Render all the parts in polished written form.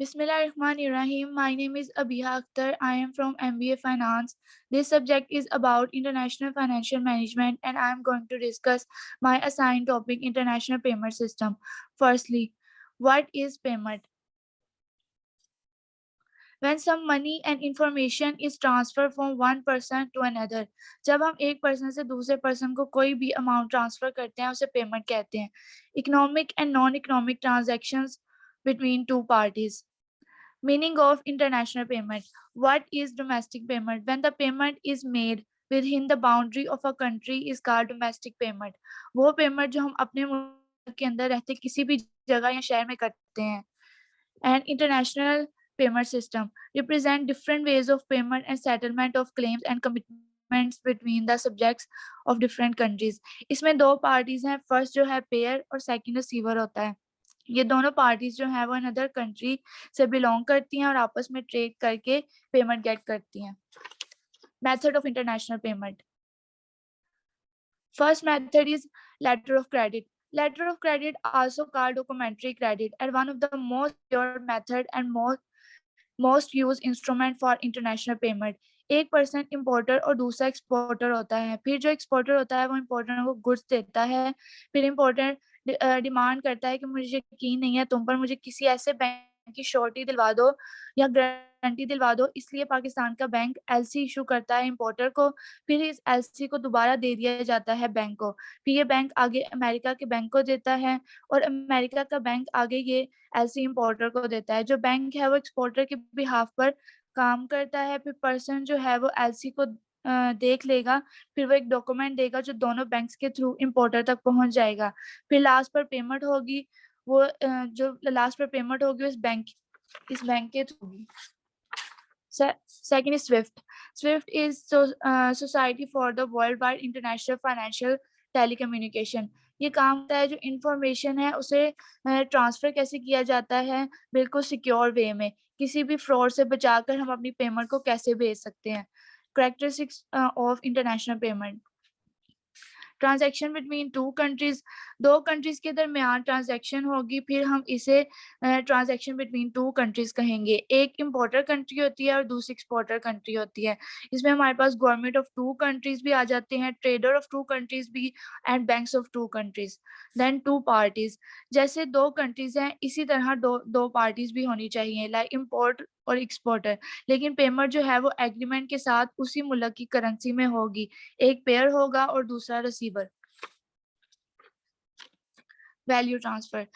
Bismillahirrahmanirrahim. My name is Abiha Akhtar. I am from MBA Finance. This subject is about international financial management and I am going to discuss my assigned topic international payment system. Firstly, what is payment? When some money and information is transferred from one person to another. जब हम एक person से दूसरे person को कोई भी amount transfer करते हैं उसे पेमेंट कहते हैं. Economic and non-economic transactions between two parties. Meaning of international payment. What is domestic payment? When the payment is made within the boundary of a country is called domestic payment. वो payment जो हम अपने मुल्क के अंदर रहते किसी भी जगह या शहर में करते हैं. And international payment system represent different ways of payment and settlement of claims and commitments between the subjects of different countries. इसमें दो parties हैं. First जो है payer और second receiver होता है. ये दोनों पार्टीज जो है वो अनदर कंट्री से बिलोंग करती हैं और आपस में ट्रेड करके पेमेंट गेट करती हैं. Method of international payment. First method is letter of credit. Letter of credit, also called documentary credit, are one of the most pure method and most used instrument for international payment. एक person importer और दूसरा exporter होता है. फिर जो exporter होता है वो इम्पोर्टर को गुड्स देता है. फिर इम्पोर्टर डिमांड करता है कि मुझे यकीन नहीं है तुम पर, मुझे किसी ऐसे बैंक की श्योरिटी दिलवा दो या गारंटी दिलवा दो. इसलिए पाकिस्तान का बैंक एलसी इशू करता है इम्पोर्टर को. फिर इस एलसी को दोबारा दे दिया जाता है बैंक को. फिर ये बैंक आगे अमेरिका के बैंक को देता है और अमेरिका का बैंक आगे ये एलसी इम्पोर्टर को देता है. जो बैंक है वो एक्सपोर्टर के बिहाफ पर काम करता है. फिर पर्सन जो है वो एलसी को देख लेगा. फिर वो एक डॉक्यूमेंट देगा जो दोनों बैंक्स के थ्रू इम्पोर्टर तक पहुंच जाएगा. फिर लास्ट पर पेमेंट होगी वो जो लास्ट पर पेमेंट होगी इस बैंक के थ्रू होगी. Second is SWIFT. SWIFT is Society for the Worldwide International Financial Telecommunication. ये काम होता है जो इंफॉर्मेशन है उसे ट्रांसफर कैसे किया जाता है बिल्कुल सिक्योर वे में. किसी भी फ्रॉड से बचाकर हम अपनी पेमेंट को कैसे भेज सकते हैं. Characteristics of international payment. Transaction between two countries. दो कंट्रीज के दरमियान ट्रांजैक्शन होगी फिर हम इसे ट्रांजैक्शन बिटवीन टू कंट्रीज कहेंगे. एक इंपोर्टर कंट्री होती है और दूसरी एक्सपोर्टर कंट्री होती है. इसमें हमारे पास गवर्नमेंट ऑफ टू कंट्रीज भी आ जाते हैं, ट्रेडर ऑफ टू कंट्रीज भी and banks of two countries. Then two parties. जैसे दो कंट्रीज हैं इसी तरह दो पार्टीज भी होनी चाहिए लाइक इंपोर्ट और एक्सपोर्टर. लेकिन पेमेंट जो है वो एग्रीमेंट के साथ उसी मुल्क की करेंसी में होगी. एक पेयर होगा और दूसरा receiver. Value transfer.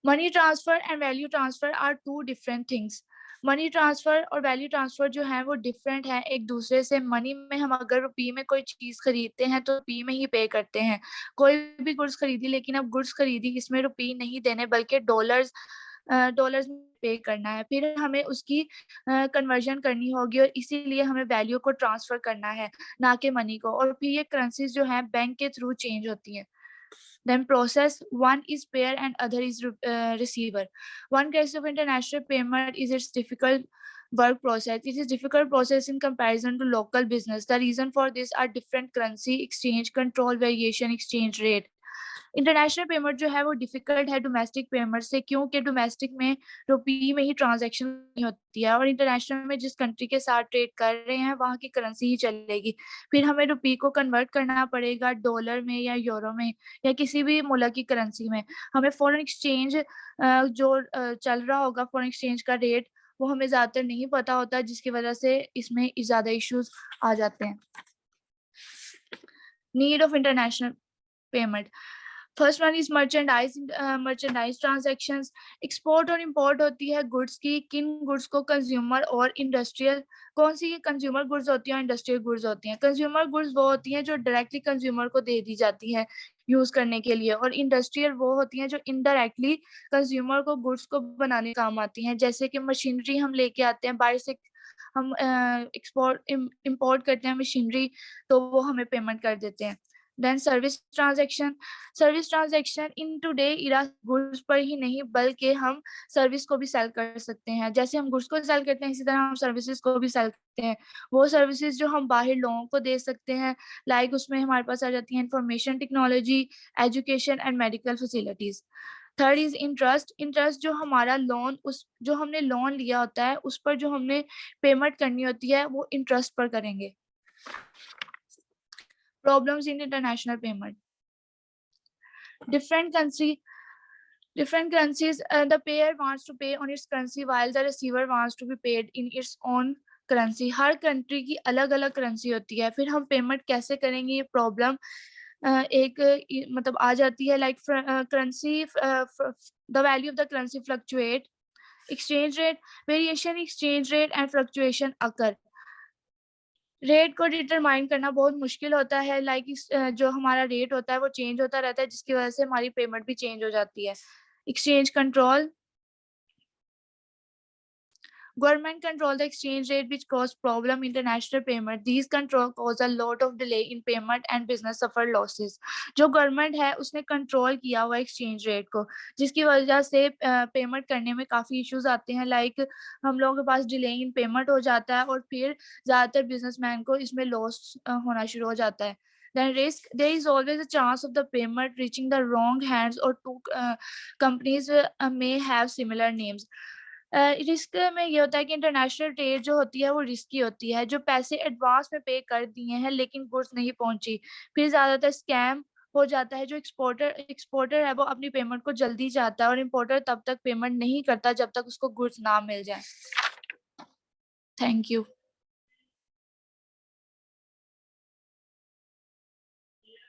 Money transfer and value transfer are two different things. Money transfer और वैल्यू ट्रांसफर जो है वो डिफरेंट है एक दूसरे से. मनी में हम अगर रुपये में कोई चीज खरीदते हैं तो रुपये में ही पे करते हैं. कोई भी गुड्स खरीदी लेकिन अब गुड्स खरीदी इसमें रुपये नहीं देने बल्कि डॉलर्स में पे करना है. फिर हमें उसकी कन्वर्जन करनी होगी और इसीलिए हमें वैल्यू को ट्रांसफर करना है ना कि मनी को. और फिर ये करेंसीज जो है बैंक के थ्रू चेंज होती हैं. Then process, one is payer and other is receiver. One case of international payment is its difficult work process. It is difficult process in comparison to local business. The reason for this are different currency exchange control, variation exchange rate. International payment जो है वो difficult है domestic payment से क्योंकि domestic में रुपये में ही transaction होती है और इंटरनेशनल में जिस कंट्री के साथ ट्रेड कर रहे हैं वहाँ की करेंसी ही चलेगी. फिर हमें रुपये को कन्वर्ट करना पड़ेगा डॉलर में या यूरो में या किसी भी मुल्क की करेंसी में. हमें फॉरेन एक्सचेंज जो चल रहा होगा फॉरेन एक्सचेंज का रेट वो हमें ज़्यादातर नहीं पता होता जिसकी वजह से इसमें ज़्यादा इश्यूज आ जाते हैं. Need of international payment. First one is merchandise transactions. Export और इंपोर्ट होती है गुड्स की. किन गुड्स को कंज्यूमर और इंडस्ट्रियल, कौन सी कंज्यूमर गुड्स होती हैं और इंडस्ट्रियल गुड्स होती हैं. कंज्यूमर गुड्स वो होती हैं जो डायरेक्टली कंज्यूमर को दे दी जाती हैं यूज करने के लिए और इंडस्ट्रियल वो होती हैं जो इनडायरेक्टली कंज्यूमर को गुड्स को बनाने काम आती हैं. जैसे कि मशीनरी हम लेके आते हैं बाहर से, हम इंपोर्ट करते हैं मशीनरी तो वो हमें पेमेंट कर देते हैं. Then service transaction. Service transaction in today era goods पर ही नहीं बल्कि हम सर्विस को भी सेल कर सकते हैं. जैसे हम गुड्स को सेल करते हैं इसी तरह हम सर्विसेज को भी सेल करते हैं. वो सर्विसेज जो हम बाहर लोगों को दे सकते हैं लाइक उसमें हमारे पास आ जाती है information technology, education and medical facilities. Third is interest. Interest जो हमारा लोन, उस जो हमने लोन लिया होता है उस पर जो हमने पेमेंट करनी होती है वो इंटरेस्ट पर करेंगे। Problems in international payment. different country different currencies, the payer wants to pay on its currency while the receiver wants to be paid in its own currency. Her country की अलग अलग currency होती है, फिर हम payment कैसे करेंगे ये प्रॉब्लम मतलब आ जाती है। Like currency, the value of the currency fluctuate, exchange rate, variation exchange rate and fluctuation occur. Rate को डिटरमाइन करना बहुत मुश्किल होता है। लाइक जो हमारा रेट होता है वो चेंज होता रहता है, जिसकी वजह से हमारी पेमेंट भी चेंज हो जाती है। Exchange control, government control the exchange rate which cause problem international payment. These control cause a lot of delay in payment and business suffer losses. जो गवर्नमेंट है उसने कंट्रोल किया हुआ एक्सचेंज रेट को, जिसकी वजह से पेमेंट करने में काफ़ी इश्यूज आते हैं। लाइक हम लोगों के पास डिले इन पेमेंट हो जाता है और फिर ज़्यादातर बिजनेसमैन को इसमें लॉस होना शुरू हो जाता है। Then risk, there is always a chance of the payment reaching the wrong hands or two companies may have similar names. Risk में ये होता है कि इंटरनेशनल ट्रेड जो होती है वो रिस्की होती है। जो पैसे एडवांस में पे कर दिए हैं लेकिन गुड्स नहीं पहुंची, फिर ज़्यादातर स्कैम हो जाता है। जो एक्सपोर्टर है वो अपनी पेमेंट को जल्दी चाहता है और इम्पोर्टर तब तक पेमेंट नहीं करता जब तक उसको गुड्स ना मिल जाए। Thank you.